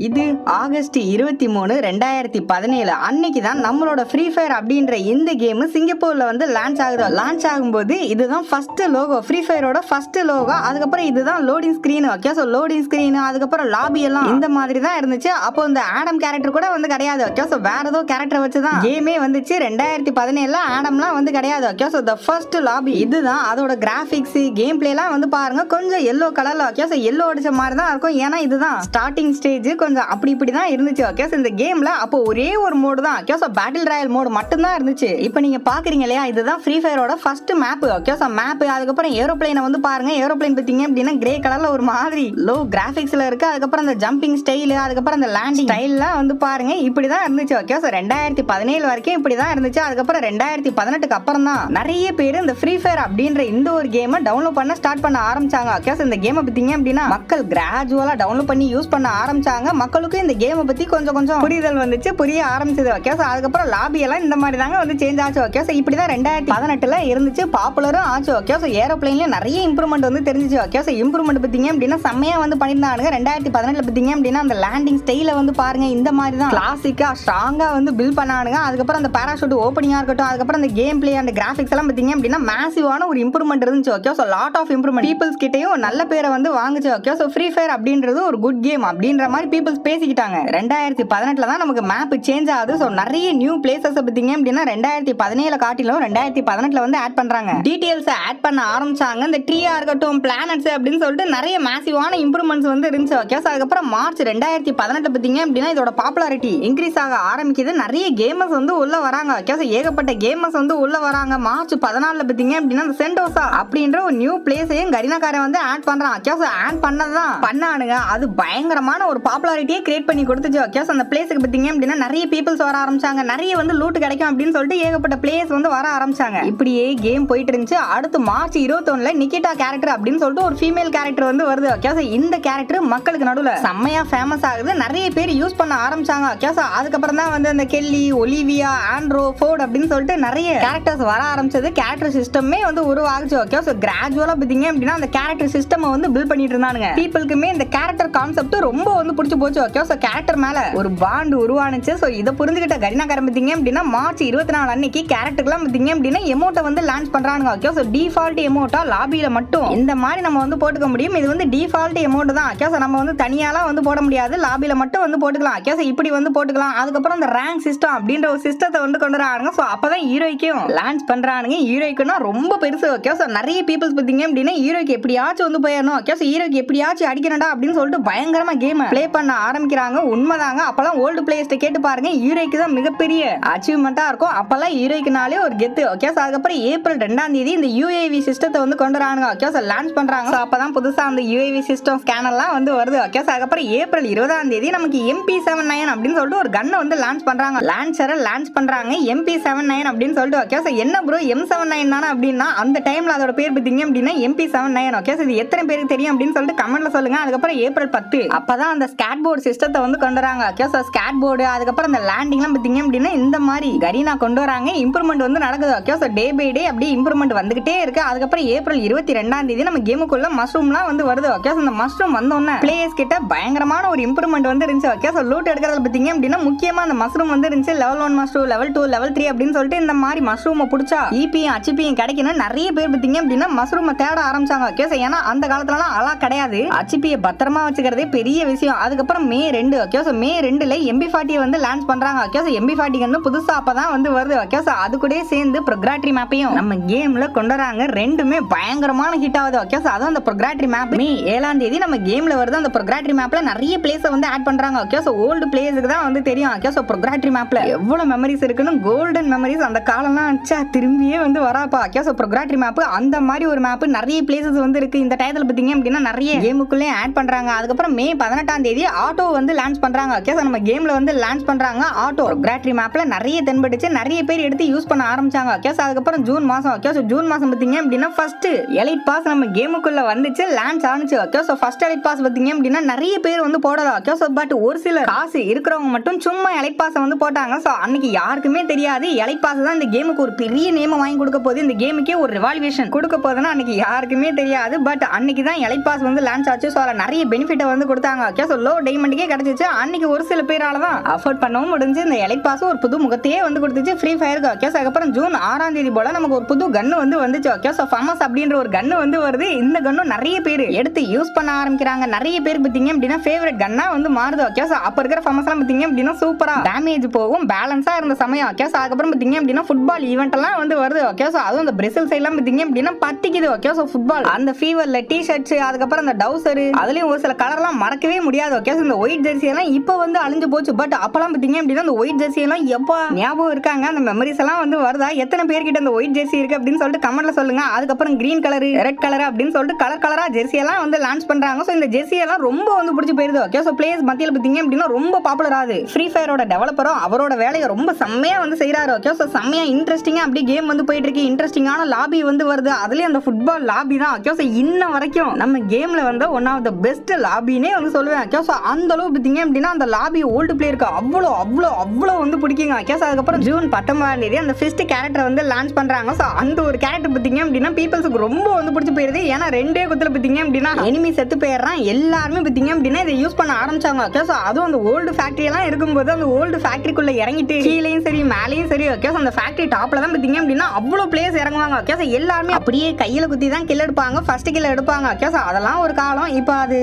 இது ஆகஸ்ட் 23, 2017 அன்னைக்கு தான் நம்மளோட ஃப்ரீ ஃபயர் அப்படின்ற இந்த கேம் சிங்கப்பூர்ல வந்து லான்ச் ஆகுது. லான்ச் ஆகும்போது இதுதான் ஃபர்ஸ்ட் லோகோ, ஃப்ரீ ஃபயரோட ஃபர்ஸ்ட் லோகோ. அதுக்கப்புறம் இதுதான் loading screen. Okay, so loading screen, அதுக்கப்புறம் லாபி எல்லாம் இந்த மாதிரி தான் இருந்துச்சு. அப்போ இந்த ஆடம் கேரக்டர் கூட வந்து கிடையாது. ஓகே, ஸோ வேற ஏதோ கேரக்டர் வச்சு தான் கேமே வந்துச்சு. 2017 ஆடம்லாம் வந்து கிடையாது. Okay, so the first lobby இதுதான். அதோட கிராஃபிக்ஸ், கேம் பிளேலாம் வந்து பாருங்க கொஞ்சம் எல்லோ கலர்ல. ஓகே, ஸோ எல்லோ அடிச்ச மாதிரி தான் இருக்கும். ஏன்னா இதுதான் ஸ்டார்டிங் ஸ்டேஜ், கொஞ்சம் அப்படி இப்படி தான் இருந்துச்சு. ஓகே, இந்த கேம்ல அப்போ ஒரே ஒரு மோடு தான். Okay, so battle royale mode மட்டும் தான் இருந்துச்சு. இப்போ நீங்க பாக்குறீங்க இல்லையா, இதுதான் ஃப்ரீ ஃபயரோட first map. Okay, so map. அதுக்கப்புறம் ஏரோப்ளேனை வந்து பாருங்க. ஏரோப்ளேன் பாத்தீங்க அப்படின்னா கிரே கலர்ல ஒரு மாதிரி லோ கிராபிக்ஸ்ல இருக்கு. அதுக்கப்புறம் அந்த ஜம்பிங் ஸ்டைல், அதுக்கப்புறம் அந்த லேண்டிங் ஸ்டைல்லாம் வந்து பாருங்க இப்படி தான் இருந்துச்சு. ஓகே, சோ 2017 வரைக்கும் இப்படி தான் இருந்துச்சு. அதுக்கப்புறம் 2018க்கு அப்புறம் தான் நிறைய பேர் இந்த ஃப்ரீ ஃபயர் அப்படின்ற இந்த ஒரு கேமை டவுன்லோட் பண்ண ஸ்டார்ட் பண்ண ஆரம்பிச்சாங்க. ஓகே, சோ இந்த கேமை பாத்தீங்க அப்படின்னா மக்கள் கிராஜுவலா டவுன்லோட் பண்ணி யூஸ் பண்ண ஆரம்பிச்சாங்க. மக்களுக்கு இந்த கேமை பத்தி கொஞ்சம் கொஞ்சம் புரிதல் வந்துச்சு, புரிய ஆரம்பிச்சது. ஓகே, சோ அதுக்கப்புறம் லாபி எல்லாம் இந்த மாதிரி தாங்க வந்து சேஞ்ச் ஆச்சு. ஓகே, சோ இப்படி தான் 2018ல இருந்துச்சு, பாப்புலரும் ஆச்சு. ஓகே, சோ ஏரோப்ளேன்ல நிறைய இம்ப்ரூவ்மெண்ட் வந்து தெரிஞ்சிச்சு. ஓகே, சோ இம்ப்ரூவ்மெண்ட் பாத்தீங்க அப்படின்னா செம்மையா வந்து பண்ணிருந்தாங்க. 2018ல பாத்தீங்க அப்படின்னா அந்த லேண்டிங் ஸ்டைல வந்து பாருங்க இந்த மாதிரி தான் கிளாசிக்கா ஸ்ட்ராங்கா வந்து பில்ட் பண்ணானுங்க. அதுக்கப்புறம் அந்த பாராஷூட் ஓப்பனிங்கா இருக்கட்டும், அதுக்கப்புறம் அந்த கேம் பிளே அண்ட் கிராபிக்ஸ் எல்லாம் பாத்தீங்க அப்படின்னா மேசிவான ஒரு இம்ப்ரூவ்மெண்ட் இருந்துச்சு. Okay, so lot of improvement peoples கிட்டயும் நல்ல பேரை வந்து வாங்குச்சு. ஓகே, சோ ஃப்ரீ ஃபயர் அப்படின்றது ஒரு குட் கேம் அப்படின்ற மாதிரி பீப்பிள்ஸ் பேசிக்கிட்டாங்க. 2018ல தான் நமக்கு மேப் சேஞ்ச் ஆகுது. சோ நிறைய நியூ பிளேசஸ் பாத்தீங்க அப்படின்னா 2017 காட்டிலும் 2018ல வந்து ஆட் பண்றாங்க. டீடைல்ஸ் ஆட் பண்ண ஆரம்பிச்சாங்க. இந்த ட்ரீயா இருக்கட்டும், பிளானட்ஸ் அப்படின்னு சொல்லிட்டு நிறைய மேசிவான இம்ப்ரூவ்மெண்ட்ஸ் வந்து இருந்துச்சு. ஓகே, சோ அதுக்கப்புறம் மார்ச் 2018 பாத்தீங்க அப்படின்னா இதோட பாப்புலாரிட்டி இன்க்ரீஸ் ஆக ஆரம்பிக்குது. நிறைய கேமர்ஸ் வந்து உள்ள வராங்க. ஓகே, சோ ஏகப்பட்ட கேமர்ஸ் வந்து உள்ள வராங்க. மார்ச் 14 பாத்தீங்க அப்படின்னா சென்டோசா அப்படின்ற ஒரு நியூ பிளேஸையும் கரீனாக்காரன் வந்து ஆட் பண்றான். ஓகே, சோ ஆட் பண்ணதான் பண்ணானுங்க. அது பயங்கரமான ஒரு பாப்புலாரிட்டியை கிரியேட் பண்ணி கொடுத்துச்சு. ஓகே, சோ அந்த பிளேஸ்க்கு பாத்தீங்க அப்படின்னா நிறைய பீப்பிள்ஸ் வர ஆரம்பிச்சாங்க. நிறைய வந்து லூட் கிடைக்கும் அப்படின்னு சொல்லிட்டு ஏகப்பட்ட பிளேயர்ஸ் வந்து வர ஆரம்பிச்சாங்க. இப்படியே கேம் போயிட்டு இருந்துச்சு. அடுத்து மார்ச் 21ல நிகிட்டா கேரக்டர் அப்படின்னு சொல்லிட்டு ஒரு ஃபீமேல் கேரக்டர் வந்து வருது. ஓகே, சோ இந்த கேரக்டர் மக்களுக்கு நடுவுல செம்மையா ஃபேமஸ் ஆகுது. நிறைய பேர் யூஸ் பண்ண ஆரம்பிச்சாங்க. ஓகே, சோ அதுக்கப்புறம் தான் வந்து அந்த கெல்லி, ஒலிவியா, ஆண்ட்ரோ, ஃபோர்ட் அப்படின்னு சொல்லிட்டு நிறைய கேரக்டர்ஸ் வர ஆரம்பிச்சது. கேரக்டர் சிஸ்டமே வந்து உருவாகுச்சு. ஓகே, சோ கிராஜுவலா பாத்தீங்க அப்படின்னா அந்த கேரக்டர் சிஸ்டம் வந்து பில்ட் பண்ணிட்டு இருந்தானுங்க. பீப்பிள்க்குமே இந்த கேரக்டர் கான்செப்ட் ரொம்ப வந்து பிடிச்சு போச்சு. ஓகே, சோ கேரக்டர் மேல ஒரு பாண்ட் உருவானுச்சு. சோ இத புரிஞ்சுக்கிட்ட கரீனாக்காரன் பாத்தீங்க அப்படின்னா மார்ச் 24 அன்னைக்கு கேரக்டர்லாம் பாத்தீங்க அப்படின்னா எமோட்டை வந்து லான்ச் பண்றாங்க. ஓகே, சோ டிஃபால்ட் எமோட்டா லாபியில மட்டும் இந்த மாதிரி நம்ம வந்து போட்டுக்க முடியும். இது வந்து டிஃபால்ட் எமோட் தான். ஓகே, சோ நம்ம வந்து தனியாலாம் வந்து போட முடியாது, லாபியில மட்டும் வந்து போட்டுக்கலாம். ஓகே, சோ இப்படி வந்து போட்டுக்கலாம். அதுக்கப்புறம் அந்த ரேங்க் சிஸ்டம் அப்படின்ற ஒரு சிஸ்டத்தை வந்து கொண்டு வராங்க. சோ அப்பதான் ஹீரோய்க்கும் லான்ச் பண்றானுங்க. ஹீரோய்க்குனா ரொம்ப பெருசு. ஓகே, சோ நிறைய பீப்பிள்ஸ் பாத்தீங்க அப்படின்னா ஹீரோய்க்கு எப்படியாச்சும் வந்து போயிடணும். ஓகே, சோ ஹீரோய்க்கு எப்படியாச்சும் அடிக்கணும்டா அப்படின்னு சொல்லிட்டு பயங்கரமா கேம் ப்ளே பண்ண ஆரம்பிக்கிறாங்க. உண்மைதாங்க. அப்பெல்லாம் ஓல்டு பிளேயர்ஸ் கேட்டு பாருங்க, ஹீரோய்க்கு தான் மிகப்பெரிய அச்சீவ்மெண்டா இருக்கும். அப்பெல்லாம் ஹீரோய்க்குனாலே ஒரு கெத்து. ஓகே, சோ அதுக்கப்புறம் ஏப்ரல் 2ஆம் தேதி இந்த யூஏவி சிஸ்டத்தை வந்து கொண்டு வராங்க. ஓகே, சோ லான்ச் பண்றாங்க. சோ அப்பதான் புதுசா அந்த யூஏவி சிஸ்டம் ஸ்கேனர்லாம் வந்து வருது. ஓகே, சோ அதுக்கப்புறம் ஏப்ரல் 20ஆம் தேதி நமக்கு MP79 அப்படின்னு சொல்லிட்டு ஒரு கன்னை வந்து லான்ச் பண்றாங்க. லான்ச்சரை லான்ச் பண்றாங்க MP79 அப்படின்னு சொல்லிட்டு. ஓகே, சோ என்ன ப்ரோ M79 தானே அப்படின்னா அந்த டைம்ல அதோட பேர் பாத்தீங்க அப்படின்னா MP79. ஓகே, சோ இது எத்தனை பேருக்கு தெரியும் அப்படின்னு சொல்லிட்டு கமெண்ட்ல சொல்லுங்க. அதுக்கப்புறம் ஏப்ரல் 10 அப்பதான் அந்த ஸ்கேட் போர்டு சிஸ்டத்தை வந்து கொண்டு வராங்க. ஓகே, சோ ஸ்கேட் போர்டு, அதுக்கப்புறம் அந்த லேண்டிங்லாம் பாத்தீங்க அப்படின்னா இந்த மாதிரி கரீனா கொண்டு வராங்க. இம்ப்ரூவ்மெண்ட் வந்து நடக்குது. Okay, so day by day அப்படியே இம்ப்ரூவ்மெண்ட் வந்துகிட்டே இருக்கு. அதுக்கப்புறம் ஏப்ரல் 22ஆம் தேதி நம்ம கேமுக்குள்ள மஷ்ரூம்லாம் வந்து வருது. ஓகே, சோ இந்த மஷ்ரூம் வந்தோன்னே பிளேயர்ஸ் கிட்ட பயங்கரமான ஒரு இம்ப்ரூவ்மெண்ட் வந்து இருந்துச்சு. ஓகே, சோ லூட் எடுக்கிறதுல பாத்தீங்க அப்படின்னா முக்கியமா அந்த மஷ்ரூம் வந்து இருந்துச்சு. லெவல் 1 மஷ்ரூம், லெவல் 2, லெவல் 3 அப்படின்னு சொல்லிட்டு இந்த மாதிரி மஷ்ரூமை பிடிச்சா இபியும் அச்சிபியும் கிடைக்கணும். நிறைய பேர் பாத்தீங்க அப்படின்னா மஷ்ரூமை தேட ஆரம்பிச்சாங்க. ஓகே, சோ ஏன்னா அந்த காலத்துலலாம் அலா கிடையாது. அச்சிபியை பத்திரமா வச்சுக்கிறதே பெரிய விஷயம். அதுக்கப்புறம் மே 2 ஓகே, சோ மே 2ல MP40 வந்து லான்ச் பண்றாங்க. ஓகே, சோ MP40 வந்து புதுசா அப்பதான் வந்து வருது. ஓகே, சோ அது கூட சேர்ந்து ப்ரோக்ராட்டரி மேப்பையும் நம்ம கேம்ல கொண்டு வராங்க. ரெண்டுமே பயங்கரமான ஹிட் ஆகுது. ஓகே, சோ அதான் அந்த ப்ரோக்ராட்டரி மேப் மே 7ஆம் தேதி நம்ம கேம்ல வருது. அந்த ப்ரோக்ராட்டரி மேப்ல நிறைய பிளேஸ் வந்து ஆட் பண்றாங்க. ஓகே, சோ ஓல்டு பிளேஸ்க்கு தான் வந்து தெரியும். ஓகே, சோ ப்ரோக்ராட்டரி மேப்ல எவ்வளவு மெமரிஸ் இருக்குன்னு, கோல்டன் மெமரிஸ். அந்த காலம்லாம் திரும்பியே வந்து வராப்பா. ஓகே, சோ ப்ரோக்ராட்டரி மேப் அந்த மாதிரி ஒரு மேப் நிறைய பிளேசஸ் வந்து இருக்கு. இந்த டயத்துல பாத்தீங்க அப்படின்னா நிறைய கேமுக்குள்ளே ஆட் பண்றாங்க. அதுக்கப்புறம் மே 18ஆம் தேதி ஆட்டோ வந்து லான்ச் பண்றாங்க. ஓகே, சோ நம்ம கேம்ல வந்து லான்ச் பண்றாங்க ஆட்டோ. ப்ரோக்ராட்டரி மேப்ல நிறைய தென்பட்டுச்சு, நிறைய பேர் எடுத்து யூஸ் பண்ண ஆரம்பிச்சாங்க. ஓகே, சோ அதுக்கப்புறம் ஜூன் மாசம். ஓகே, சோ ஜூன் மாசம் பாத்தீங்க அப்படின்னா ஃபர்ஸ்ட் எலைட் பாஸ் நம்ம கேமுக்குள்ள வந்துச்சு, லான்ச் ஆனிச்சு. Okay, so first elite pass பாத்தீங்க அப்படின்னா நிறைய பேர் வந்து போடலாம். ஓகே, சோ பட் ஒரு சில காசு இருக்கிறவங்க மட்டும் சும்மா எலைட் பாஸ் வந்து போட்டாங்க. சோ அன்னைக்கு யாருக்குமே தெரியாது எலைட் பாஸ் தான் இந்த கேமுக்கு ஒரு பெரிய நேம் வாங்கி கொடுக்க போகுது, இந்த கேமுக்கே ஒரு ரிவால்வேஷன் கொடுக்க போகுதுன்னா அன்னைக்கு யாருக்குமே தெரியாது. பட் அன்னைக்கு தான் எலைட் பாஸ் வந்து லான்ச் ஆச்சு. சோ நிறைய பெனிஃபிட் வந்து கொடுத்தாங்க. ஓகே, சோ லோ டைமண்டுக்கே கிடைச்சிச்சு. அன்னைக்கு ஒரு சில பேரால தான் அஃபோர்ட் பண்ணவும் முடிஞ்சு. இந்த எலைட் பாஸ் ஒரு புது முகத்தையே வந்து கொடுத்துச்சு ஃப்ரீ ஃபயருக்கு. ஓகே அதுக்கப்புறம் ஜூன் 6ஆம் தேதி போல நமக்கு ஒரு புது கன்னு வந்து வந்துச்சு. ஓகே சோ ஃபேமஸ் அப்படின்ற ஒரு கன்னு வந்து வருது. இந்த கன்னும் நிறைய பேர் எடுத்து யூஸ் பண்ண ஆரம்பிக்கிறாங்க. நிறைய பேர் பாத்தீங்க அப்படின்னா ஃபேவரட் கன்னா வந்து மாறுது. ஓகே சோ அப்ப இருக்கிற ஃபேமஸ் எல்லாம் பாத்தீங்க அப்படின்னா சூப்பரா டேமேஜ் போகும், பேலன்ஸா இருந்த சமயம். ஓகே சோ அதுக்கப்புறம் பாத்தீங்க அப்படின்னா ஃபுட்பால் ஈவென்ட் எல்லாம் வந்து வருது. ஓகே சோ அதுவும் அந்த பிரேசில் சைடுலாம் பாத்தீங்க அப்படின்னா பத்திக்குது. ஓகே சோ ஃபுட்பால் அந்த ஃபீவர்ல டி-ஷர்ட்ஸ் அதுக்கப்புறம் அந்த டவுசர் அதுலயும் ஒரு சில கலர்லாம் மறக்கவே முடியாது. ஓகே சோ இந்த ஒயிட் ஜெர்சி எல்லாம் இப்ப வந்து அழிஞ்சு போச்சு. பட் அப்பலாம் பாத்தீங்க அப்படின்னா அந்த ஒயிட் ஜெர்சி எல்லாம் எப்ப ஞாபகம் இருக்காங்க, அந்த மெமரிஸ் எல்லாம் வந்து வருதா, எத்தனை பேர்கிட்ட அந்த ஒயிட் ஜெர்சி இருக்கு அப்படின்னு சொல்லிட்டு கமெண்ட்ல சொல்லுங்க. அதுக்கப்புறம் கிரீன் கலர் ரெட் கலர் அப்படின்னு சொல்லிட்டு கலர் கலரா ஜெர்சி எல்லாம் வந்து லான்ச் பண்றாங்க. சோ இந்த ஜெர்சி எல்லாம் ரொம்ப வந்து பிடிச்சு போயிருது. ஓகே சோ பிளேயர்ஸ் மத்தியில பாத்தீங்க அப்படின்னா ரொம்ப பாப்புலர் ஆகுது. ஃப்ரீ ஃபயரோட டெவலப்பரும் அவரோட வேலையை ரொம்ப செம்மையா வந்து செய்யறாரு. ஓகே சோ செம்மையா இன்ட்ரெஸ்டிங்கா அப்படி கேம் வந்து போயிட்டு இருக்கு. இன்ட்ரெஸ்டிங்கான லாபி வந்து வருது. அதுலயும் அந்த ஃபுட்பால் லாபி தான் ஓகே சோ இன்ன வரைக்கும் நம்ம கேம்ல வந்து ஒன் ஆஃப் த பெஸ்ட் லாபினே வந்து சொல்லுவேன். ஓகே சோ அந்த அளவு பாத்தீங்க அப்படின்னா அந்த லாபி ஓல்டு பிளேயருக்கு அவ்வளோ அவ்வளோ அவ்வளோ வந்து பிடிக்குங்க. ஓகே சோ அதுக்கப்புறம் ஜூன் 19ஆம் தேதி அந்த ஃபர்ஸ்ட் கேரக்டர் வந்து லான்ச் பண்றாங்க. சோ அந்த ஒரு கேரக்டர் பாத்தீங்க அப்படின்னா பீப்பிள்ஸ்க்கு ரொம்ப வந்து பிடிச்சு போயிருது. ஏன்னா ரெண்டே குத்துல பாத்தீங்க அப்படின்னா எனிமி செத்து போயிடுறான். எல்லாருமே பாத்தீங்க அப்படின்னா இதை யூஸ் பண்ண ஆரம்பிச்சாங்க. ஓகே சோ அதுவும் அந்த ஓல்டு ஃபேக்டரி எல்லாம் இருக்கும்போது அந்த ஓல்டு ஃபேக்டரிக்குள்ள இறங்கிட்டு கீழேயும் சரி மேலேயும் சரி ஓகே சோ அந்த ஃபேக்டரி டாப்ல தான் பாத்தீங்க அப்படின்னா அவ்வளோ பிளேயர்ஸ் இறங்குவாங்க. ஓகே சோ எல்லாருமே அப்படியே கையில குத்தி தான் கில் எடுப்பாங்க, ஃபர்ஸ்ட் கில் எடுப்பாங்க. ஓகே சோ அதெல்லாம் ஒரு காலம், இப்போ அது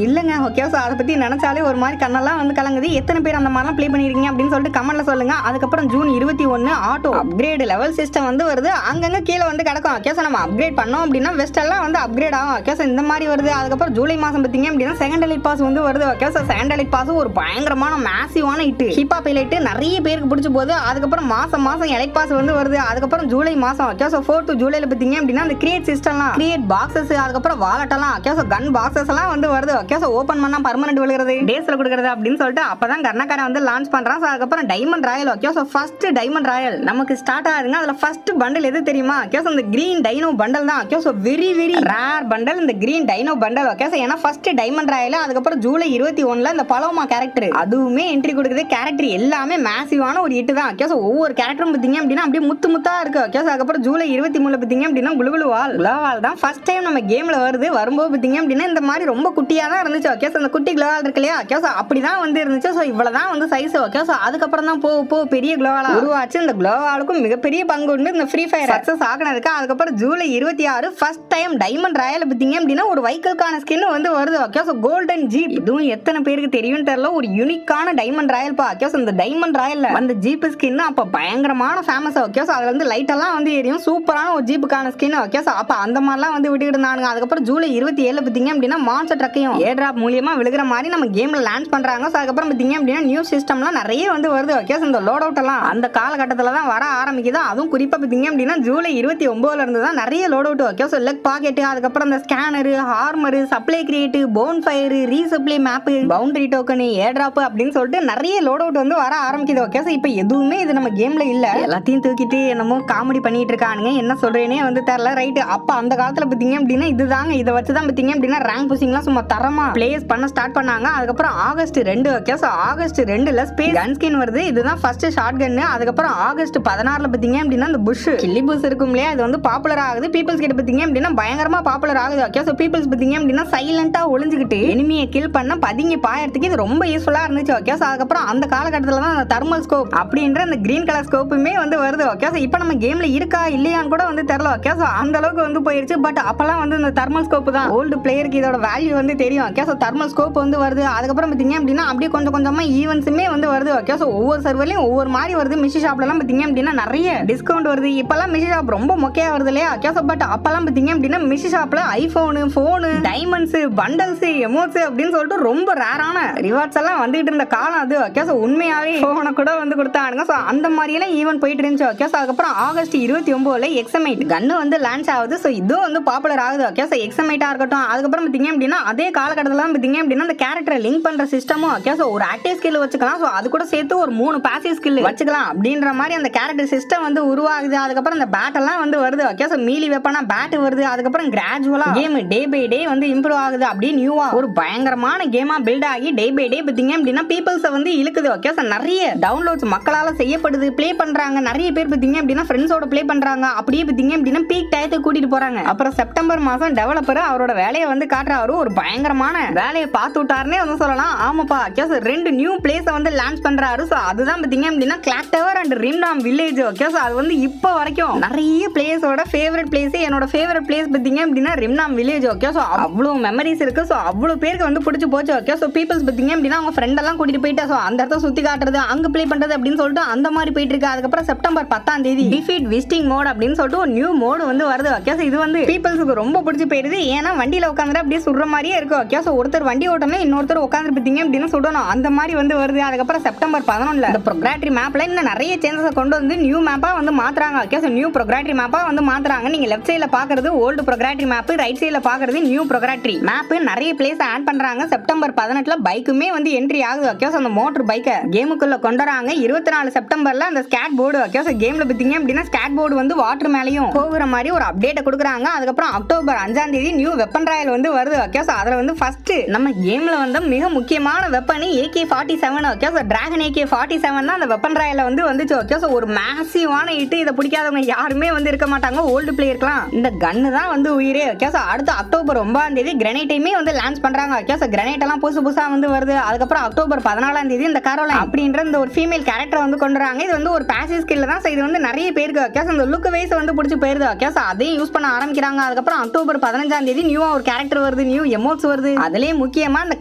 இல்லைங்க. ஓகே சோ அதை பத்தி நினைச்சாலே ஒரு மாதிரி கண்ணெல்லாம் வந்து கலங்குது. எத்தனை பேர் அந்த மாதிரிலாம் ப்ளே பண்ணிருக்கீங்க அப்படின்னு சொல்லிட்டு கமெண்ட்ல சொல்லுங்க. அதுக்கப்புறம் June 21 auto upgrade level system வந்து வருது. அங்கங்க கீழே வந்து கிடக்கும். ஓகே சோ நம்ம அப்கிரேட் பண்ணோம் அப்படின்னா வெஸ்ட் எல்லாம் வந்து அப்கிரேட் ஆகும். ஓகே சோ இந்த மாதிரி வருது. அதுக்கப்புறம் ஜூலை மாசம் பாத்தீங்க அப்படின்னா செகண்ட் எலைட் பாஸ் வந்து வருது. Okay so second elite pass ஒரு பயங்கரமான மேசிவான ஹிட், ஹிப்பா பைலைட் நிறைய பேருக்கு பிடிச்சு போகுது. அதுக்கப்புறம் மாசம் மாசம் எலைட் பாஸ் வந்து வருது. அதுக்கப்புறம் ஜூலை மாசம் ஓகே சோ 4 to ஜூலைல பாத்தீங்க அப்படின்னா அந்த கிரியேட் சிஸ்டம்லாம் கிரியேட் பாக்ஸஸ் அதுக்கப்புறம் வாலெட் எல்லாம் ஓகே சோ கன் பாக்ஸஸ் எல்லாம் வந்து வருது. ஓகே சோ ஓபன் பண்ணா பர்மனன்ட் விழுகிறது டேஸ்ல கொடுக்கிறது அப்படின்னு சொல்லிட்டு அப்பதான் கர்ணக்காரன் வந்து லான்ச் பண்றான். சோ அதுக்கப்புறம் diamond royal okay so first diamond royal நமக்கு ஸ்டார்ட் ஆகுதுங்க. அதுல ஃபர்ஸ்ட் பண்டல் எது தெரியுமா? ஓகே சோ இந்த கிரீன் டைனோ பண்டல் தான். Okay so very very rare bundle இந்த green dino bundle. Okay so ஏன்னா ஃபர்ஸ்ட் டைமண்ட் ராயல் அதுக்கப்புறம் ஜூலை 21ல இந்த பலோமா கேரக்டர் அதுவுமே என்ட்ரி கொடுக்குது. கேரக்டர் எல்லாமே மேசிவான ஒரு ஹிட் தான். ஓகே சோ ஒவ்வொரு கேரக்டரும் பாத்தீங்க அப்படின்னா அப்படியே முத்து முத்தா இருக்கு. ஓகே சோ அதுக்கப்புறம் ஜூலை 23ல பாத்தீங்க அப்படின்னா குளுகுளுவால் தான் ஃபர்ஸ்ட் டைம் நம்ம கேம்ல வருது. வரும்போது பாத்தீங்க அப்படின்னா இந்த மாதிரி ரொம்ப குட்டியா தான் இருந்துச்சு. ஓகே சோ அந்த குட்டி குளோவால் இருக்கு இல்லையா? ஓகே சோ அப்படிதான் வந்து இருந்துச்சு. சோ இவ்வளவுதான் வந்து சைஸ். ஓகே சோ அதுக்கப்புறம் தான் போ பெரிய குளோவாலா உருவாச்சு. இந்த குளோவாலுக்கும் மிகப்பெரிய பங்கு உண்டு இந்த ஃப்ரீ ஃபயர் சக்சஸ் ஆகினதுக்கு. அதுக்கப்புறம் July 26 first time diamond royal பாத்தீங்க அப்படின்னா ஒரு வெஹிக்கிள்கான ஸ்கின் வந்து வருது. ஓகே சோ கோல்டன் ஜீப் இதுவும் எத்தனை பேருக்கு தெரியும் தெரியல, ஒரு யூனிக்கான டைமண்ட் ராயல் பா. ஓகே சோ இந்த டைமண்ட் ராயல்ல அந்த ஜீப் ஸ்கின் அப்ப பயங்கரமான ஃபேமஸ். ஓகே சோ அதுல வந்து லைட் எல்லாம் வந்து எரியும். சூப்பரான ஒரு ஜீப்புக்கான ஸ்கின். ஓகே சோ அப்ப அந்த மாதிரிலாம் வந்து விட்டுக்கிட்டு இருந்தாங்க. அதுக்கப்புறம் ஜூலை 27 பாத்தீங்க அப்படின்னா மான்ஸ்டர் ட்ரக்கையும் ஏர் டிராப் மூலியமா விழுகிற மாதிரி நம்ம கேம்ல லான்ச் பண்றாங்க. சோ அதுக்கப்புறம் பாத்தீங்க அப்படின்னா நியூ சிஸ்டம்லாம் நிறைய வந்து வருது. ஓகே சோ இந்த லோட் அவுட் எல்லாம் அந்த காலகட்டத்துல தான் வர ஆரம்பிக்குது. அதுவும் குறிப்பா பாத்தீங்க அப்படின்னா ஜூலை 29ல இருந்து தான் நிறைய load out. Okay so leg pocket அதுக்கப்புறம் இந்த scanner armour supply create bonfire resupply map boundary token air drop அப்படின்னு சொல்லிட்டு நிறைய லோட் அவுட் வந்து வர ஆரம்பிக்குது. ஓகே சோ இப்போ எதுவுமே இது நம்ம கேம்ல இல்ல, எல்லாத்தையும் தூக்கிட்டு என்னமோ காமெடி பண்ணிட்டு இருக்கானுங்க. என்ன சொல்றேனே வந்து தெரியல. ரைட் அப்ப அந்த காலத்துல பாத்தீங்க அப்படின்னா இதுதாங்க, இதை வச்சுதான் பாத்தீங்க அப்படின்னா ரேங்க் புஷிங்லாம் சும்மா தரமா பிளேஸ் பண்ண ஸ்டார்ட் பண்ணாங்க. அதுக்கப்புறம் ஆகஸ்ட் 2 ஓகே சோ ஆகஸ்ட் 2ல ஸ்பேஸ் கன் ஸ்கின் வருது. இதுதான் ஃபர்ஸ்ட் ஷார்ட் கன். அதுக்கப்புறம் ஆகஸ்ட் 16ல பாத்தீங்க அப்படின்னா இந்த புஷ் கில்லி புஷ் இருக்கும் இல்லையா, இது வந்து பாப்புலர் ஆகுது. பீப்பிள்ஸ் கிட்ட பாத்தீங்க அப்படின்னா பயங்கரமா பாப்புலர் ஆகுது. ஓகே சோ பீப்பிள்ஸ் பாத்தீங்க அப்படின்னா சைலண்டா ஒளிஞ்சுக்கிட்டு எனிமியை கில் பண்ண பதுங்கி பாயறதுக்கு இது ரொம்ப யூஸ்ஃபுல்லா இருந்துச்சு. ஓகே சோ அதுக்கப்புறம் அந்த காலகட்டத்துல தான் அந்த தெர்மல் ஸ்கோப் அப்படின்ற அந்த கிரீன் கலர் ஸ்கோப்புமே வந்து வருது. ஓகே சோ இப்போ நம்ம கேம்ல இருக்கா இல்லையான்னு கூட வந்து தெரியல. ஓகே சோ அந்த அளவுக்கு வந்து போயிருச்சு. பட் அப்பெல்லாம் வந்து இந்த தெர்மல் ஸ்கோப் தான் ஓல்டு பிளேயருக்கு இதோட வேல்யூ வந்து தெரியும். ஓகே சோ தெர்மல் ஸ்கோப் வந்து வருது. அதுக்கப்புறம் பாத்தீங்க அப்படின்னா அப்படியே கொஞ்சம் கொஞ்சமா ஈவென்ட்ஸுமே வந்து வருது. ஓகே சோ ஒவ்வொரு சர்வர்லயும் ஒவ்வொரு மாதிரி வருது. மிஷி ஷாப்ல எல்லாம் பாத்தீங்க அப்படின்னா நிறைய டிஸ்கவுண்ட் வருது. இப்பெல்லாம் மிஷி ஷாப் ரொம்ப மொக்கையா வருது இல்லையா? ஓகே சோ பட் அப்பெல்லாம் பாத்தீங்க அப்படின்னா மிஷி ஷாப்ல ஐபோனு போனு டைமண்ட்ஸ் பண்டல்ஸ் எமோட்ஸ் அப்படின்னு சொல்லிட்டு ரொம்ப ரேரான ரிவார்ட்ஸ் எல்லாம் வந்துட்டு இருந்த காலம் அது. ஓகே சோ உண்மையாவே போனை கூட வந்து கொடுத்தானுங்க. சோ அந்த மாதிரி எல்லாம் ஈவென்ட் போயிட்டு இருந்துச்சு. ஓகே சோ அதுக்கப்புறம் ஆகஸ்ட் 29ல எக்ஸமைட் கன்னு வந்து லான்ச் ஆகுது. சோ இதுவும் வந்து பாப்புலர் ஆகுது. ஓகே சோ எக்ஸமைட்டா இருக்கட்டும். அதுக்கப்புறம் பாத்தீங்க அப்படின்னா அதே காலகட்டத்துல பாத்தீங்க அப்படின்னா அந்த கேரக்டரை லிங்க் பண்ற சிஸ்டமும் ஓகே சோ ஒரு ஆக்டிவ் ஸ்கில் வச்சுக்கலாம். சோ அது கூட சேர்த்து ஒரு 3 பாசிவ் ஸ்கில் வச்சுக்கலாம் அப்படின்ற மாதிரி அந்த கேரக்டர் சிஸ்டம் வந்து உருவாகுது. அதுக்கப்புறம் அந்த பேட் எல்லாம் வந்து வருது. ஓகே சோ மீலி வெப்பனா பேட் வருது. அதுக்கப்புறம் கிராஜுவலா கேம் டே பை டே வந்து இம்ப்ரூவ் ஆகுது. அப்படியே நியூவா ஒரு பயங்கரமான கேமா பில்ட் ஆகி டே பை டே பாத்தீங்க அப்படின்னா பீப்பிள்ஸ் வந்து இழுக்குது. ஓகே சோ நிறைய டவுன்லோட்ஸ் மக்களால செய்யப்படுது, ப்ளே பண்றாங்க. நிறைய பேர் பாத்தீங்க அப்படின்னா ஃப்ரெண்ட்ஸோட ப்ளே பண்றாங்க. அப்படியே பாத்தீங்க அப்படின்னா பீக் டயத்தை கூட்டிட்டு போறாங்க. அப்புறம் செப்டம்பர் மாசம் டெவலப்பர் அவரோட வேலையை வந்து காட்டுறாரு. ஒரு பயங்கரமான வேலையை பார்த்து விட்டாருன்னு அப்படின்னே வந்து சொல்லலாம். ஆமாப்பா கேஸ் 2 நியூ பிளேஸை வந்து லான்ச் பண்றாரு. ஸோ அதுதான் பார்த்தீங்க அப்படின்னா clock tower and Rim Nam village. Okay, so அது வந்து இப்போ வரைக்கும் நிறைய பிளேஸோட ஃபேவரட் பிளேஸ், என்னோட ஃபேவரட் பிளேஸ் பார்த்தீங்க அப்படின்னா ரிம்டாம் வில்லேஜ். ஓகே, ஸோ அவ்வளோ மெமரிஸ் இருக்கு. ஸோ அவ்வளோ பேருக்கு வந்து பிடிச்சி போச்சு. ஓகே, ஸோ பீப்பிள்ஸ் பார்த்தீங்க அப்படின்னா அவங்க ஃப்ரெண்ட் எல்லாம் கூட்டிட்டு போயிட்டு ஸோ அந்த இடத்த சுத்தி காட்டுறது, அங்க ப்ளே பண்றது அப்படின்னு சொல்லிட்டு அந்த மாதிரி போயிட்டு இருக்கு. அதுக்கப்புறம் செப்டம்பர் 10ஆம் தேதி டிஃபீட் விசிட்டிங் மோட் அப்படின்னு சொல்லிட்டு ஒரு நியூ மோடு வந்து வருது. ஓகே, ஸோ இது வந்து பீப்பிள்ஸுக்கு ரொம்ப பிடிச்சி போயிருது. ஏன்னா வண்டியில உட்காந்துட்டு அப்படியே சுடுற மாதிரியே இருக்கு. ஓகே, ஸோ ஒருத்தர் வண்டி ஓட்டணும், இன்னொருத்தர் உட்காந்து பார்த்தீங்க அப்படின்னு சுடணும், அந்த மாதிரி வந்து வருது. அதுக்கப்புறம் செப்டம்பர் 11 இந்த ப்ரோக்ராட்டரி மேப்ல இன்னும் நிறைய சேஞ்சஸ் கொண்டு வந்து நியூ மேப்பா வந்து மாத்துறாங்க. ஓகே, ஸோ நியூ ப்ரோக்ராட்டரி மேப்பா வந்து மாத்துறாங்க. நீங்க லெஃப்ட் சைடுல பாக்குறது ஓல்டு ப்ரோக்ராட்டரி மேப், ரைட் சைடுல பாக்குறது நியூ ப்ரோக்ராட்டரி மேப். நிறைய பிளேஸ் ஆட் பண்றாங்க. செப்டம்பர் 18 பைக்குமே வந்து என்ட்ரி ஆகுது. ஓகே, ஸோ அந்த மோட்டர் பைக்கை கேமுக்குள்ள கொண்டு வராங்க. 24 செப்டம்பர்ல அந்த ஸ்கேட் போர்டு. ஓகே, ஸோ கேம்ல பார்த்தீங்க அப்படின்னா ஸ்கேட் போர்டு வந்து வாட்டர் மேலேயும் போகிற மாதிரி ஒரு அப்டேட் கொடுக்குறாங்க. அதுக்கப்புறம் அக்டோபர் 5ஆம் தேதி நியூ வெப்பன் ராயல் வந்து வருது. ஓகே, ஸோ அதுல வந்து ஃபர்ஸ்ட் நம்ம கேம்ல வந்து மிக முக்கியமான weapon AK-47. Okay, so dragon AK-47 தான் அந்த வெப்பன் ராயல்ல வந்து வந்துச்சு. ஓகே, ஸோ ஒரு மேசிவான ஹிட். இதை பிடிக்காதவங்க யாருமே வந்து இருக்க மாட்டாங்க. ஓல்டு பிளேயர்க்கலாம் இந்த கன்னு தான் வந்து உயிரே. ஓகே, ஸோ அடுத்து அக்டோபர் 9ஆம் தேதி கிரனைட்டையுமே வந்து லான்ச் பண்றாங்க. ஓகே, ஸோ கிரனைட் எல்லாம் புதுசா வந்து வருது. அதுக்கப்புறம் அக்டோபர் 14ஆம் தேதி இந்த கரோலைன் அப்படின்ற இந்த ஒரு ஃபீமேல் கேரக்டர் வந்து கொண்டு வராங்க. இது வந்து ஒரு பாசிவ் ஸ்கில் தான். ஸோ இது வந்து நிறைய பேருக்கு ஓகே, ஸோ இந்த லுக் வைஸ் வந்து பிடிச்சி போயிருது. ஓகே, ஸோ அதையும் யூஸ் பண்ண ஆரம்பிக்கிறாங்க. அதுக்கப்புறம் அக்டோபர் 15ஆம் தேதி நியூவா ஒரு கேரக்டர் வருது, நியூ எமோட்ஸ் வருது. அதுலயே முக்கியமா இந்த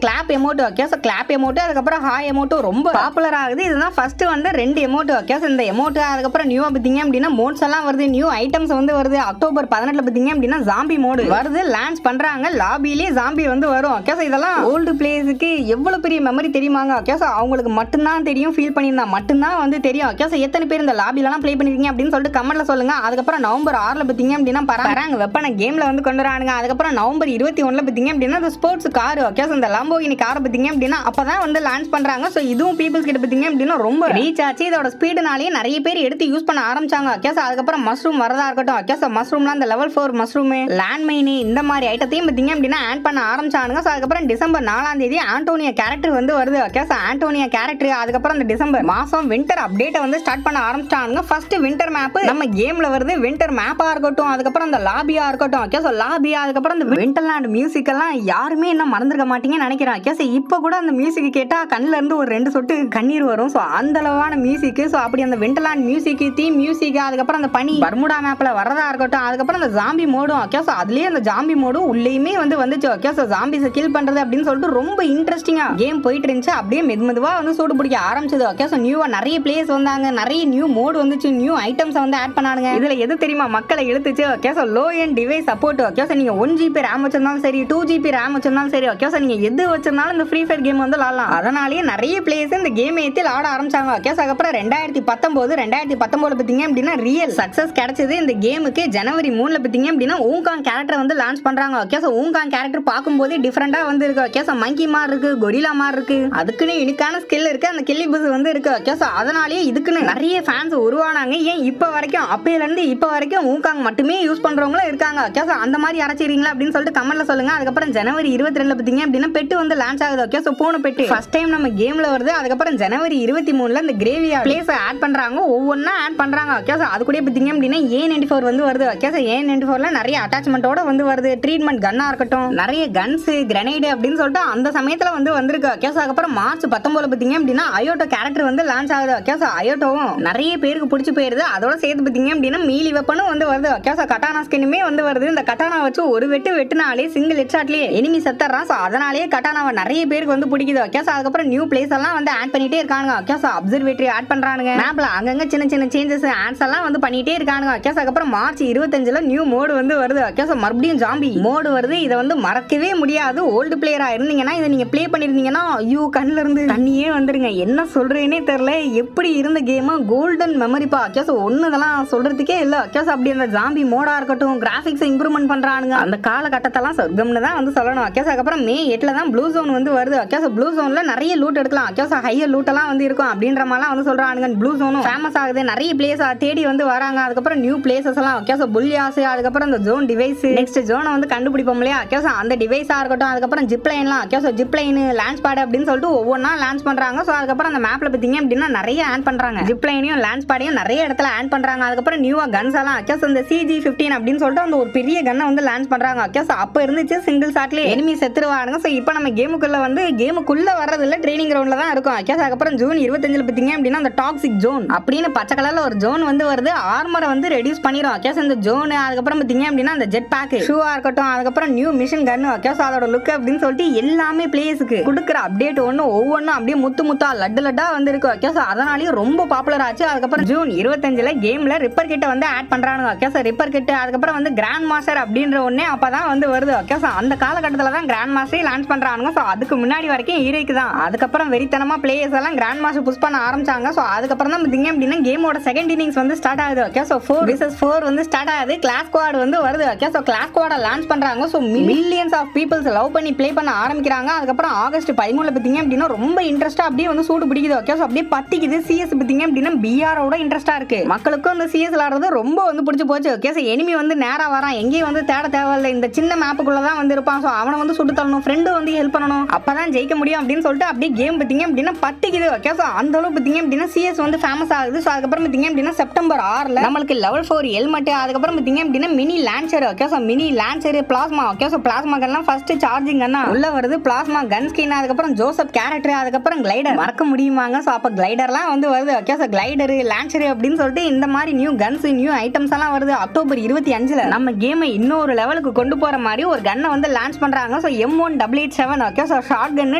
clap emote. Okay, so clap emote அதுக்கப்புறம் ஹாய் எமோட் ரொம்ப பாப்புலர் ஆகுது. இதுதான் ஃபர்ஸ்ட் வந்து 2 எமோட். ஓகே, ஸோ இந்த எமோட் அதுக்கப்புறம் நியூவா பார்த்தீங்க அப்படின்னா மோட்ஸ் எல்லாம் வருது, நியூ ஐட்டம்ஸ் வந்து வருது. அக்டோபர் 18 பார்த்தீங்க அப்படின்னா ஜாம்பி மோடு வருது, லான்ச் பண்றாங்க. லாபிலே ஜாம்பி வந்து வரும். ஓகே, ஸோ இதெல்லாம் ஓல்டு பிளேயர்ஸ்க்கு எவ்வளவு பெரிய மெமரி தெரியுமாங்க. ஓகே, ஸோ அவங்களுக்கு மட்டும்தான் தெரியும், ஃபீல் பண்ணியிருந்தா மட்டும்தான் வந்து தெரியும். ஓகே, ஸோ எத்தனை பேர் இந்த லாபிலலாம் ப்ளே பண்ணிருக்கீங்க அப்படின்னு சொல்லிட்டு கமெண்ட்ல சொல்லுங்க. அதுக்கப்புறம் நவம்பர் 6 பார்த்தீங்க அப்படின்னா பராங்க வெப்பனை கேம்ல வந்து கொண்டு வரானுங்க. அதுக்கப்புறம் நவம்பர் 21 பார்த்தீங்க அப்படின்னா இந்த ஸ்போர்ட்ஸ் கார். ஓகே, ஸோ இந்த லம்போகினி கார் பார்த்தீங்க அப்படின்னா அப்பதான் வந்து லான்ச் பண்றாங்க. ஸோ இதுவும் பீப்புள்ஸ் கிட்ட பார்த்தீங்க அப்படின்னா ரொம்ப ரீச் ஆச்சு. இதோட ஸ்பீடுனாலேயே நிறைய பேர் எடுத்து யூஸ் பண்ண ஆரம்பிச்சாங்க. ஓகே, ஸோ அதுக்கப்புறம் மஷ்ரூம் வரதா இருக்கட்டும். ஓகே, ஸோ மஷ்ரூம்லாம் இந்த லெவல் 4 மஷ்ரூம், லேண்ட் மைன் இந்த மாதிரி ஐட்டத்தையும் பார்த்தீங்க அப்படின்னா ஆட் பண்ண ஆரம்பிச்சானுங்க. ஸோ அதுக்கப்புறம் டிசம்பர் 4ஆம் தேதி ஆண்டோனியா கேரக்டர் வந்து வருது. ஓகே, ஸோ ஆண்டோனியா கேரக்டர் அதுக்கப்புறம் இந்த டிசம்பர் மாசம் வின்டர் அப்டேட்டை வந்து ஸ்டார்ட் பண்ண ஆரம்பிச்சானுங்க. ஃபர்ஸ்ட் வின்டர் மேப் நம்ம கேம்ல வருது. வின்டர் மேப்பா இருக்கட்டும், அதுக்கப்புறம் அந்த லாபியா இருக்கட்டும். ஓகே, ஸோ லாபி அதுக்கப்புறம் அந்த விண்டர்லாண்ட் மியூசிக் எல்லாம் யாருமே என்ன மறந்துருக்க மாட்டீங்கன்னு நினைக்கிறேன். ஓகே, ஸோ இப்போ கூட அந்த மியூசிக் கேட்டா கண்ணுல இருந்து ஒரு 2 சொட்டு கண்ணீர் வரும். ஸோ அந்த அளவான மியூசிக். ஸோ அப்படி அந்த விண்டர்லாண்ட் மியூசிக், தீம் மியூசிக், அதுக்கப்புறம் அந்த பனி பர்முடா மேப்ல வரதா இருக்கட்டும், அதுக்கப்புறம் அந்த ஜாம்பி மோடும். ஓகே, ஸோ அதுலயே அந்த ஜாம்பி மோடும் உள்ளேயுமே வந்து வந்துச்சு. ஓகே, ஸோ ஜாம்பிஸை கில் பண்றது அப்படின்னு சொல்லிட்டு ரொம்ப இன்ட்ரெஸ்டிங்கா கேம் போயிட்டு இருந்துச்சு. அப்படியே மெதுவா வந்து சூடு பிடிக்க ஆரம்பிச்சது. ஓகே, ஸோ நியூவா நிறைய பிளேஸ் வந்தாங்க, நிறைய நியூ மோடு வந்துச்சு, நியூ ஐட்டம்ஸ் வந்து ஆட் பண்ணானுங்க. இதுல எது தெரியுமா மக்களை இழுத்துச்சு. Okay, so low end device support. Okay, so நீங்க 1GB RAM வச்சிருந்தாலும் சரி, 2GB RAM வச்சிருந்தாலும் சரி. ஓகே, ஸோ நீங்க எது வச்சிருந்தாலும் இந்த ஃப்ரீ ஃபயர் கேம் வந்து விளாடலாம். அதனாலேயே நிறைய பிளேஸ் இந்த கேம் ஏற்றி ஆட ஆரம்பிச்சாங்க. ஓகே, ஸோ அதுக்கப்புறம் 2019 பார்த்தீங்க அப்படின்னா ரியல் சக்சஸ் கிடைச்சது இந்த கேமுக்கு. ஜனவரி 3 பார்த்தீங்க அப்படின்னா ஊங்காங் கேரக்டர் வந்து லான்ச் பண்றாங்க. ஓகே, ஸோ ஊங்காங் கேரக்டர் பார்க்கும்போது டிஃபரெண்டா வந்து இருக்கு. ஓகே, ஸோ மங்கி மாதிரி இருக்கு, கொரிலா மாதிரி இருக்கு, அதுக்குன்னு யூனிக்கான ஸ்கில் இருக்கு, அந்த கில்லி பஸ் வந்து இருக்கு. ஓகே, ஸோ அதனாலேயே இதுக்குன்னு நிறைய ஃபேன்ஸ் உருவானாங்க. ஏன் இப்போ வரைக்கும் அப்பையில இருந்து இப்போ வரைக்கும் ஊங்காங் மட்டுமே யூஸ் பண்றவங்களும் இருக்காங்க. ஓகே, ஸோ அந்த மாதிரி அரைச்சிருக்கீங்களா அப்படின்னு சொல்லிட்டு கமெண்ட்ல சொல்லுங்க. அதுக்கப்புறம் ஜனவரி 22 பார்த்தீங்க அப்படின்னா பெட்டு வந்து லான்ச் ஆகுது. ஓகே, ஸோ பூனை பெட்டு ஃபர்ஸ்ட் டைம் நம்ம கேம்ல வருது. அதுக்கப்புறம் ஜனவரி 23 இந்த கிரேவியா பிளேஸ் ஆட் பண்றாங்க, ஒவ்வொன்னா ஆட் பண்றாங்க. ஓகே, ஸோ அது கூட பார்த்தீங்க அப்படின்னா A94 வந்து வருது. ஓகே, ஸோ A94ல நிறைய அட்டாச்மெண்டோட வந்து வருது. ட்ரீட்மெண்ட் கன்னா இருக்கட்டும், நிறைய கன்ஸ், கிரனைடு அப்படின்னு சொல்லிட்டு அந்த சமயத்துல வந்து வந்திருக்கு. ஓகே, ஸோ அதுக்கப்புறம் மார்ச் 19 பார்த்தீங்க அப்படின்னா அயோட்டோ கேரக்டர் வந்து லான்ச் ஆகுது. ஓகே, ஸோ அயோட்டோவும் நிறைய பேருக்கு பிடிச்சி போயிருது. அதோட சேர்த்து பார்த்தீங்க அப்படின்னா மீலி வெப்பனும் வந்து வருது. ஓகே, ஸோ கட்டானா ஸ்கின்னுமே வந்து வருது. இந்த கட்டானா வச்சு ஒரு வெட்டுனாலே சிங்கிள் ஹெட்ஷாட்லயே எனிமி செத்துறான். ஸோ அதனாலேயே கட்டானாவை நிறைய பேருக்கு வந்து பிடிக்குது. ஓகே, ஸோ அதுக்கப்புறம் நியூ பிளேஸ் எல்லாம் வந்து ஆட் பண்ணிட்டே இருக்காங்க. ஓகே, ஸோ அப்சர்வேட்டரி ஆட் பண்றாங்க. மேப்ல அங்கங்க சின்ன சேஞ்சஸ் ஆட்ஸ் எல்லாம் வந்து பண்ணிட்டே இருக்காங்க. ஓகே, ஸோ அதுக்கப்புறம் மார்ச் 25 நியூ மோடு வந்து வருது. ஓகே, ஸோ மறுபடியும் ஜாம்பி மோடு வருது. இதை வந்து மறக்கவே முடியாது. ஓல்டு பிளேயரா இருந்தீங்கன்னா இதை நீங்க ப்ளே பண்ணிருந்தீங்கன்னா ஐயோ கண்ணுல இருந்து தண்ணியே வந்துருங்க. என்ன சொல்றேனே தெரியல. எப்படி இருந்த கேம் கோல்டன் மெமரிப்பா. ஓகே, ஸோ ஒன்னு இதெல்லாம் சொல்றதுக்கே இல்ல. ஓகே, ஸோ அப்படி அந்த ஜாம்பி மோடா இருக்கட்டும், கிராபிக்ஸ் இம்ப்ரூவ்மெண்ட் பண்றானுங்க. அந்த காலகட்டத்தெல்லாம் சொர்க்கம்னு தான் வந்து சொல்லணும். ஓகே, ஸோ அதுக்கப்புறம் மே 8 தான் ப்ளூ ஜோன் வந்து வருது. ஓகே, ஸோ ப்ளூ ஜோன்ல நிறைய லூட் எடுக்கலாம். ஓகே, ஸோ ஹையர் லூட் எல்லாம் வந்து இருக்கும் அப்படின்ற மாதிரிலாம் வந்து சொல்றானுங்க. ப்ளூ ஜோனும் ஃபேமஸ் ஆகுது, நிறைய பிளேஸ் தேடி வந்து வராங்க. அதுக்கப்புறம் நியூ பிளேசஸ் எல்லாம். ஓகே, ஸோ புல்யாஸ் அதுக்கப்புறம் இந்த ஜோன் டிவைஸ் நெக்ஸ்ட் ஜோனை வந்து கண்டுபிடிப்போம் இல்லையா. ஓகே, ஸோ அந்த டிவைஸா இருக்கட்டும், அதுக்கப்புறம் ஜிப் லைன்லாம். Okay, so zip line launch pad அப்படின்னு சொல்லிட்டு ஒவ்வொன்றா லான்ச் பண்றாங்க. ஸோ அதுக்கப்புறம் அந்த மேப்ல பார்த்தீங்க அப்படின்னா நிறைய ஆட் பண்றாங்க. ஜிப் லைனையும் லான்ச் பேடையும் நிறைய இடத்துல ஆட் பண்றாங்க. அதுக்கப்புறம் நியூவா கன்ஸ் எல்லாம். ஓகே, ஸோ இந்த CG-15 அப்படின்னு சொல்லிட்டு அந்த ஒரு பெரிய கன்னை வந்து லான்ச் பண்றாங்க. ஓகே, ஸோ அப்போ இருந்துச்சு சிங்கிள் ஷாட்லயே எனிமி செத்துருவாங்க. ஸோ இப்போ நம்ம கேமுக்குள்ள வந்து கேமுக்குள்ள வர்றதில்ல ட்ரைனிங் கிரவுண்ட்ல தான் இருக்கும். ஓகே அதுக்கப்புறம் ஜூன் 25 பார்த்தீங்க அப்படின்னா அந்த டாக்ஸிக் ஜோன் அப்படின்னு பச்சை கலர்ல ஒரு ஜோன் வந்து வருது. ஆர்மரை வந்து ரெடியூஸ் பண்ணிரும். ஓகே இந்த ஜோன் அதுக்கப்புறம் பார்த்தீங்க அப்படின்னா அந்த ஜெட் பேக் ஷூவா இருக்கட்டும், அதுக்கப்புறம் நியூ மிஷன் கன். ஓகே அதோட லுக் அப்படின்னு சொல்லிட்டு எல்லாமே பிளேயர்ஸ்க்கு கொடுக்குற அப்டேட் ஒவ்வொன்றும் அப்படியே முத்தா லட்டா வந்து இருக்கு. ஓகே அதனாலயும் ரொம்ப பாப்புலர் ஆச்சு. அதுக்கப்புறம் ஜூன் 25 கேம்ல ரிப்பர் கிட்ட வந்து ஆட் பண்றாங்க. ஓகே ரிப்பர் கிட்ட அதுக்கப்புறம் வந்து கிராண்ட் மாஸ்டர் அப்படின்ற ஒண்ணே அப்பதான் வந்து வருது. ஓகே அந்த காலகட்டத்துல தான் கிராண்ட் மாஸ்டர் லான்ச் பண்றாங்க. சோ அதுக்கு முன்னாடி வரைக்கும் ஹீரோக்கு தான். அதுக்கப்புறம் வெறித்தனமா பிளேயர்ஸ் எல்லாம் கிராண்ட் மாஸ்டர் புஷ் பண்ண ஆரம்பிச்சாங்க. சோ அதுக்கப்புறம் தான் பாத்தீங்க அப்படின்னா கேமோட செகண்ட் இன்னிங்ஸ் வந்து ஸ்டார்ட் ஆகுது. ஓகே 4 vs 4 வந்து ஸ்டார்ட் ஆகுது. கிளாஸ் ஸ்குவாட் வந்து வருது. ஓகே கிளாஸ் ஸ்குவாட லான்ச் பண்றாங்க. So millions of peoples love பண்ணி ப்ளே பண்ண ஆரம்பிக்கிறாங்க. அதுக்கப்புறம் ஆகஸ்ட் 13 பாத்தீங்க அப்படின்னா ரொம்ப இன்ட்ரெஸ்டா அப்படியே வந்து சூடு பிடிக்குது. ஓகே அப்படியே பத்திக்குது. சிஎஸ் பாத்தீங்க அப்படின்னா பிஆரோட இன்ட்ரெஸ்டா இருக்கு. மக்களுக்கும் இந்த சிஎஸ் விளையாடுறது ரொம்ப வந்து பிடிச்சு போச்சு. ஓகே எனிமி வந்து நேரா வரான், எங்கேயும் வந்து தேட தேவையில்லை, இந்த சின்ன மேப்புக்குள்ள தான் வந்து இருப்பான். ஸோ அவனை வந்து சுட்டு தள்ளணும், ஃப்ரெண்டு வந்து ஹெல்ப் பண்ணணும், அப்பதான் ஜெயிக்க முடியும் அப்படின்னு சொல்லிட்டு அப்படியே கேம் பார்த்தீங்க அப்படின்னா பத்திக்குது. ஓகே அந்த அளவு பார்த்தீங்க அப்படின்னா சிஎஸ் வந்து ஃபேமஸ் ஆகுது. ஸோ அதுக்கப்புறம் பார்த்தீங்க அப்படின்னா செப்டம்பர் 6 நம்மளுக்கு லெவல் 4 ஹெல்மெட், அதுக்கப்புறம் பார்த்தீங்க அப்படின்னா mini launcher. Okay mini launcher plasma. Okay plasma கன்லாம் ஃபர்ஸ்ட் சார்ஜிங் கன்னா உள்ள வருது. பிளாஸ்மா கன் ஸ்கின், அதுக்கப்புறம் ஜோசப் கேரக்டர், அதுக்கப்புறம் கிளைடர் மறக்க முடியுமாங்க. ஸோ அப்போ கிளைடர்லாம் வந்து வருது. ஓகே கிளைடர் லான்ச்சர் அப்படின்னு சொல்லிட்டு இந்த மாதிரி நியூ கன்ஸ் நியூ ஐட்டம்ஸ் எல்லாம் வருது. அக்டோபர் 25 நம்ம கேமை இன்னொரு லெவலுக்கு கொண்டு போற மாதிரி ஒரு கன்னை வந்து லான்ச் பண்றாங்க. So M18887. Okay short gun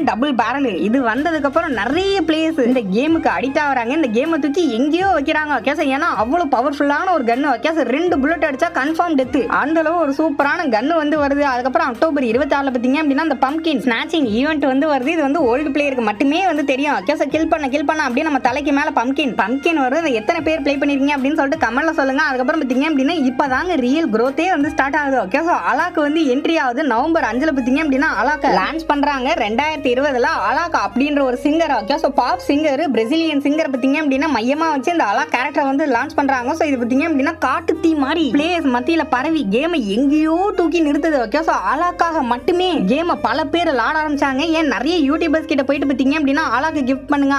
double barrel இது வந்ததுக்கு அப்புறம் நிறைய பிளேயர்ஸ் இந்த கேமுக்கு அடிக்ட் ஆகுறாங்க. இந்த கேமை தூக்கி எங்கேயோ வைக்கிறாங்க. ஓகே ஏன்னா அவ்வளவு பவர்ஃபுல்லான ஒரு கன்னு. ஓகே 2 புல்லட் அடிச்சா கன்ஃபார்ம் டெத். அந்த அளவு ஒரு சூப்பரான கன்னு வந்து வருது. அதுக்கப்புறம் அக்டோபர் 26 பார்த்தீங்க அப்படின்னா அந்த பம்கின் ஸ்நாச்சிங் ஈவெண்ட் வந்து வருது. இது வந்து ஓல்டு பிளேயருக்கு மட்டுமே வந்து தெரியும். ஓகே கில் பண்ண அப்படியே நம்ம தலைக்கு மேல பம்கின் வருது. எத்தனை பேர் ப்ளே பண்ணிருக்கீங்க அப்படின்னு சொல்லிட்டு கமெண்ட்ல சொல்லுங்க. அதுக்கப்புறம் பார்த்தீங்க அப்படின்னா இப்பதாங்க ரியல் growth வந்து ஸ்டார்ட் ஆகுது. ஓகே அலாக்கு வந்து என்ட்ரி ஆகுது. நவம்பர் 5 பார்த்தீங்க அப்படின்னா அலாக்க லான்ச் பண்றாங்க. 2020 அலாக்கா அப்படின்ற ஒரு singer. Okay pop singer, Brazilian singer பார்த்தீங்க அப்படின்னா மையமா வச்சு இந்த அலாக் கேரக்டர் வந்து லான்ச் பண்றாங்க. ஸோ இது பார்த்தீங்க அப்படின்னா காட்டு தீ மாதிரி பிளேயர்ஸ் மத்தியில பரவி கேமை எங்கேயோ தூக்கி நிறுத்துது. ஓகே அலாக்காக மட்டுமே கேமை பல பேர் விளாட ஆரம்பிச்சாங்க. ஏன் நிறைய யூடியூபர்ஸ் கிட்ட போயிட்டு பார்த்தீங்க அப்படின்னா அலாக்கு கிஃப்ட் பண்ணுங்க,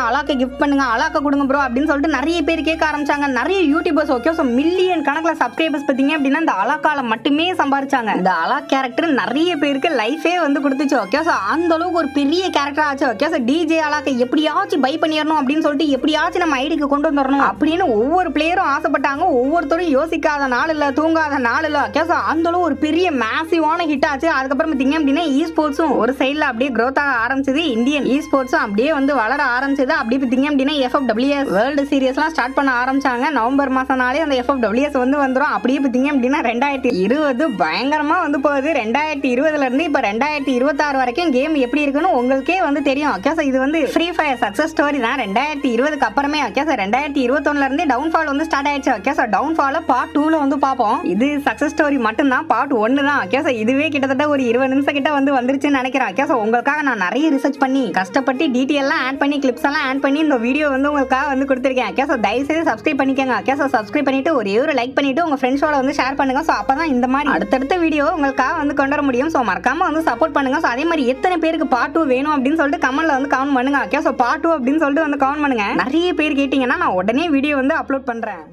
அலாக்க கொடுங்க ப்ரோ அப்படின்னு சொல்லிட்டு நிறைய பேர் கேட்க ஆரம்பிச்சாங்க. நிறைய யூடியூபர்ஸ் ஓகே மில்லியன் கணக்கில் சப்ஸ்கிரைபர்ஸ் பார்த்தீங்க அப்படின்னா இந்த அலாக்கால மட்டுமே சம்பாதிச்சாங்க. இந்த அலாக் கேரக்டர் நிறைய பேருக்கு லைஃபே வந்து கொடுத்துச்சு. ஓகே அந்த அளவுக்கு ஒரு பெரிய கேரக்டர் ஆச்சு. ஓகே டிஜே அலாக்கை எப்படியாச்சும் பை பண்ணிடணும் அப்படின்னு சொல்லிட்டு எப்படியாச்சும் நம்ம ஐடிக்கு கொண்டு வந்துடணும் அப்படின்னு ஒவ்வொரு பிளேயரும் ஆசைப்பட்டாங்க. ஒவ்வொருத்தரும் யோசிக்காத நாள் இல்ல, தூங்காத நாள் இல்ல. ஓகே அந்த அளவு ஒரு பெரிய மேசிவான ஹிட் ஆச்சு. அதுக்கப்புறம் பார்த்தீங்க அப்படின்னா இ ஸ்போர்ட்ஸும் ஒரு சைடில் அப்படியே growth ஆக ஆரம்பிச்சது. இந்தியன் இ ஸ்போர்ட்ஸும் அப்படியே வந்து வளர ஆரம்பிச்சது. அப்படி பார்த்தீங்க அப்படின்னா FFWS வேர்ல்டு சீரியஸ்லாம் ஸ்டார்ட் பண்ண ஆரம்பிச்சாங்க. நவம்பர் மாசம்னாலே அந்த FFWS வந்து வந்துடும். அப்படியே பார்த்தீங்க அப்படின்னா 2020 பயங்கரமா வந்து போகுது. 2020 இருந்து இப்போ 2026 வரைக்கும் கேம் எப்படி இருக்குன்னு உங்களுக்கே வந்து தெரியும். ஓகே இது வந்து ஃப்ரீ ஃபயர் சக்சஸ் ஸ்டோரி தான். 2020க்கு அப்புறமே ஓகே 2021 இருந்து டவுன்ஃபால் வந்து ஸ்டார்ட் ஆயிடுச்சு. ஓகே டவுன்ஃபால பார்ட் 2ல வந்து பார்ப்போம். இது சக்சஸ் ஸ்டோரி மட்டும் தான், பார்ட் 1 தான். ஓகே இதுவே கிட்டத்தட்ட ஒரு 20 நிமிஷம் கிட்ட வந்து வந்துருச்சுன்னு நினைக்கிறேன். ஓகே உங்களுக்காக நான் நிறைய ரிசர்ச் பண்ணி கஷ்டப்பட்டு டீட்டெயிலாம் ஆட் பண்ணி கிளிப்ஸ் எல்லாம் ஆட் பண்ணி இந்த வீடியோ வந்து உங்களுக்காக வந்து கொடுத்துருக்கேன். ஓகே தயவு செய்து சப்ஸ்கிரைப் பண்ணிக்கோங்க. ஓகே சப்ஸ்கிரைப் பண்ணிட்டு ஒரே ஒரு லைக் பண்ணிட்டு உங்க ஃப்ரெண்ட்ஸோட வந்து ஷேர் பண்ணுங்க. ஸோ அப்பதான் இந்த மாதிரி அடுத்தடுத்த வீடியோ உங்களுக்காக வந்து கொண்டு வர முடியும். ஸோ மறக்காம வந்து சப்போர்ட் பண்ணுங்க. ஸோ அதே மாதிரி எத்தனை பேருக்கு பார்ட் 2 வேணும் அப்படின்னு சொல்லிட்டு கமெண்ட்ல வந்து கமெண்ட் பண்ணுங்க. ஓகே பார்ட் 2 அப்படின்னு சொல்லிட்டு வந்து கமெண்ட் பண்ணுங்க. நிறைய பேர் கேட்டீங்கன்னா நான் உடனே வீடியோ வந்து அப்லோட் பண்றேன்.